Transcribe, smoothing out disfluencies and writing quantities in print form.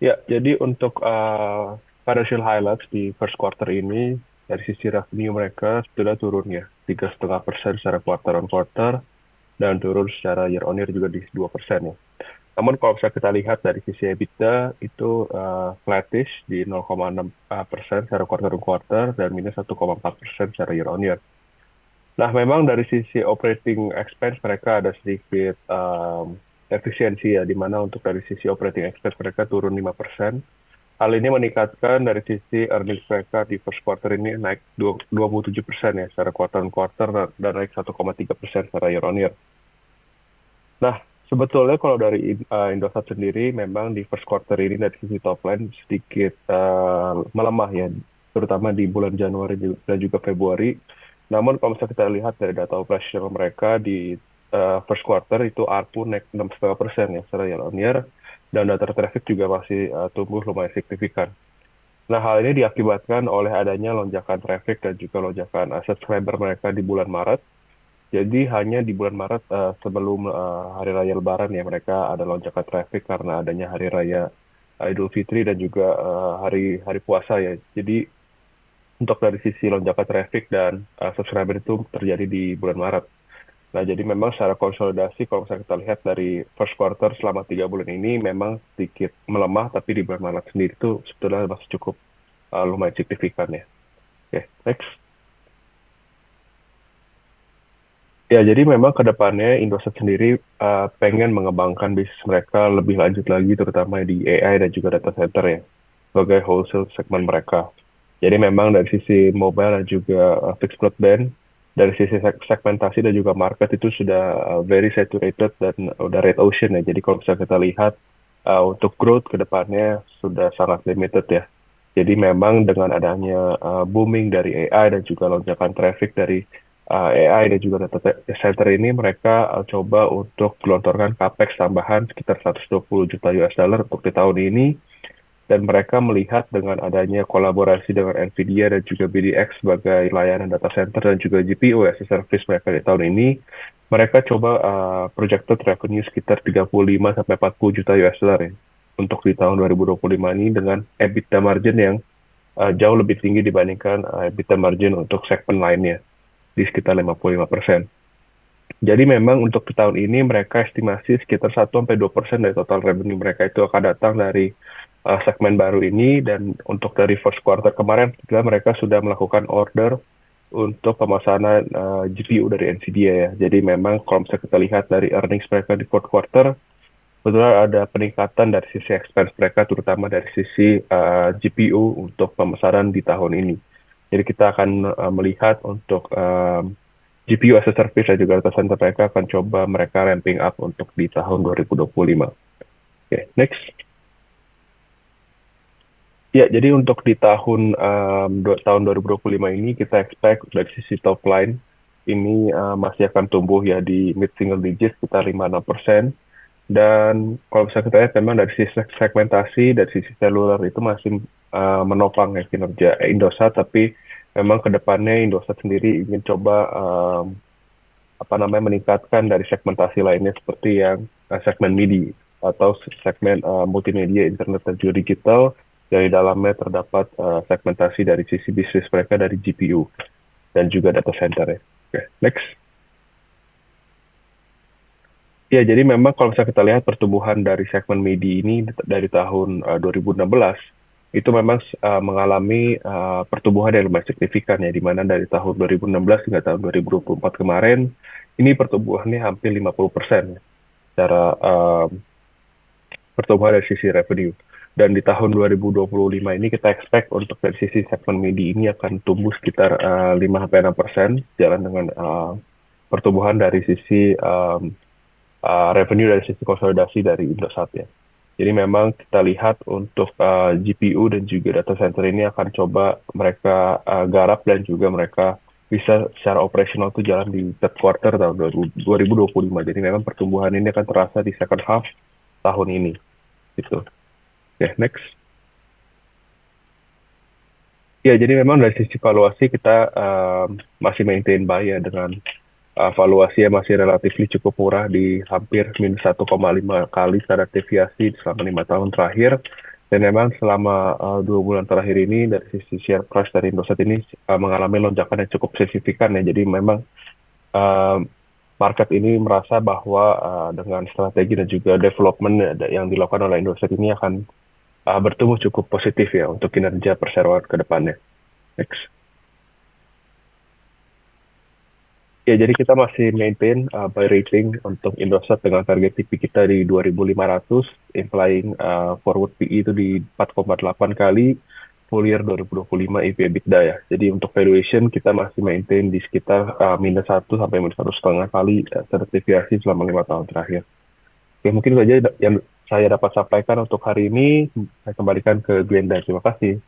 Ya, jadi untuk financial highlights di first quarter ini, dari sisi revenue mereka sudah turun ya, 3,5% secara quarter on quarter, dan turun secara year on year juga di 2% ya. Namun kalau misalnya kita lihat dari sisi EBITDA, itu flattish di 0,6% secara quarter on quarter, dan minus 1,4% secara year on year. Nah, memang dari sisi operating expense mereka ada sedikit efisiensi ya, di mana untuk dari sisi operating expense mereka turun 5%. Hal ini meningkatkan dari sisi earnings mereka di first quarter ini naik 27% ya secara quarter on quarter, dan naik 1,3% secara year on year. Nah, sebetulnya kalau dari Indosat sendiri memang di first quarter ini dari sisi top line sedikit melemah ya, terutama di bulan Januari dan juga Februari. Namun kalau misalnya kita lihat dari data operasional mereka di first quarter itu ARPU naik 6,5% ya secara year on year, dan data traffic juga masih tumbuh lumayan signifikan. Nah, hal ini diakibatkan oleh adanya lonjakan traffic dan juga lonjakan subscriber mereka di bulan Maret. Jadi hanya di bulan Maret sebelum Hari Raya Lebaran ya mereka ada lonjakan traffic karena adanya Hari Raya Idul Fitri dan juga hari hari puasa ya. Jadi untuk dari sisi lonjakan traffic dan subscriber itu terjadi di bulan Maret. Nah, jadi memang secara konsolidasi kalau misalnya kita lihat dari first quarter selama 3 bulan ini memang sedikit melemah, tapi di bulan Maret sendiri itu sebetulnya masih cukup lumayan signifikan ya. Oke, next. Ya, jadi memang ke depannya Indosat sendiri pengen mengembangkan bisnis mereka lebih lanjut lagi, terutama di AI dan juga data center ya, sebagai wholesale segmen mereka. Jadi memang dari sisi mobile dan juga fixed broadband, dari sisi segmentasi dan juga market itu sudah very saturated dan udah red ocean ya. Jadi kalau misalnya kita lihat untuk growth ke depannya sudah sangat limited ya. Jadi memang dengan adanya booming dari AI dan juga lonjakan traffic dari AI dan juga data center ini, mereka coba untuk gelontorkan capex tambahan sekitar 120 juta US dollar untuk di tahun ini, dan mereka melihat dengan adanya kolaborasi dengan NVIDIA dan juga BDX sebagai layanan data center dan juga GPU as a service mereka di tahun ini, mereka coba projected revenue sekitar 35 sampai 40 juta US dollar ya untuk di tahun 2025 ini, dengan EBITDA margin yang jauh lebih tinggi dibandingkan EBITDA margin untuk segmen lainnya di sekitar 55%. Jadi memang untuk di tahun ini mereka estimasi sekitar 1-2% dari total revenue mereka itu akan datang dari segmen baru ini, dan untuk dari first quarter kemarin juga mereka sudah melakukan order untuk pemesanan GPU dari NVIDIA ya. Jadi memang kalau misalnya kita lihat dari earnings mereka di fourth quarter, betul ada peningkatan dari sisi expense mereka, terutama dari sisi GPU untuk pemesanan di tahun ini. Jadi kita akan melihat untuk GPU as a service dan juga data center mereka akan coba mereka ramping up untuk di tahun 2025. Oke, next. Ya, jadi untuk di tahun 2025 ini kita expect dari sisi top line ini masih akan tumbuh ya di mid single digit sekitar 5-6%. Dan kalau misalnya kita lihat memang dari sisi segmentasi, dari sisi seluler itu masih menopang ya kinerja Indosat, tapi memang ke depannya Indosat sendiri ingin coba apa namanya meningkatkan dari segmentasi lainnya seperti yang segmen MIDI atau segmen multimedia, internet dan juga digital, yang di dalamnya terdapat segmentasi dari sisi bisnis mereka dari GPU dan juga data center ya. Oke, next. Ya, jadi memang kalau misalnya kita lihat pertumbuhan dari segmen MIDI ini dari tahun 2016 itu memang mengalami pertumbuhan yang lumayan signifikan ya, di mana dari tahun 2016 hingga tahun 2024 kemarin ini pertumbuhannya hampir 50% ya, secara pertumbuhan dari sisi revenue. Dan di tahun 2025 ini kita expect untuk dari sisi segmen MIDI ini akan tumbuh sekitar 5-6%, jalan dengan pertumbuhan dari sisi revenue dari sisi konsolidasi dari Indosat ya. Jadi memang kita lihat untuk GPU dan juga data center ini akan coba mereka garap dan juga mereka bisa secara operasional itu jalan di third quarter tahun 2025. Jadi memang pertumbuhan ini akan terasa di second half tahun ini. Gitu. Oke, next. Ya, jadi memang dari sisi valuasi kita masih maintain buy ya, dengan valuasi yang masih relatif cukup murah di hampir minus 1,5 kali standar deviasi selama 5 tahun terakhir. Dan memang selama 2 bulan terakhir ini dari sisi share price dari Indosat ini mengalami lonjakan yang cukup signifikan ya. Jadi memang uh, market ini merasa bahwa dengan strategi dan juga development yang dilakukan oleh Indosat ini akan bertumbuh cukup positif ya untuk kinerja perseroan ke depannya. Next. Ya, jadi kita masih maintain buy rating untuk Indosat dengan target TP kita di 2.500, implying forward PE itu di 4,8 kali, full year 2025 EV/EBITDA ya. Jadi untuk valuation kita masih maintain di sekitar -1 sampai -1,5 kali standar deviasi selama 5 tahun terakhir. Oke, mungkin saja yang saya dapat sampaikan untuk hari ini. Saya kembalikan ke Glenda. Terima kasih.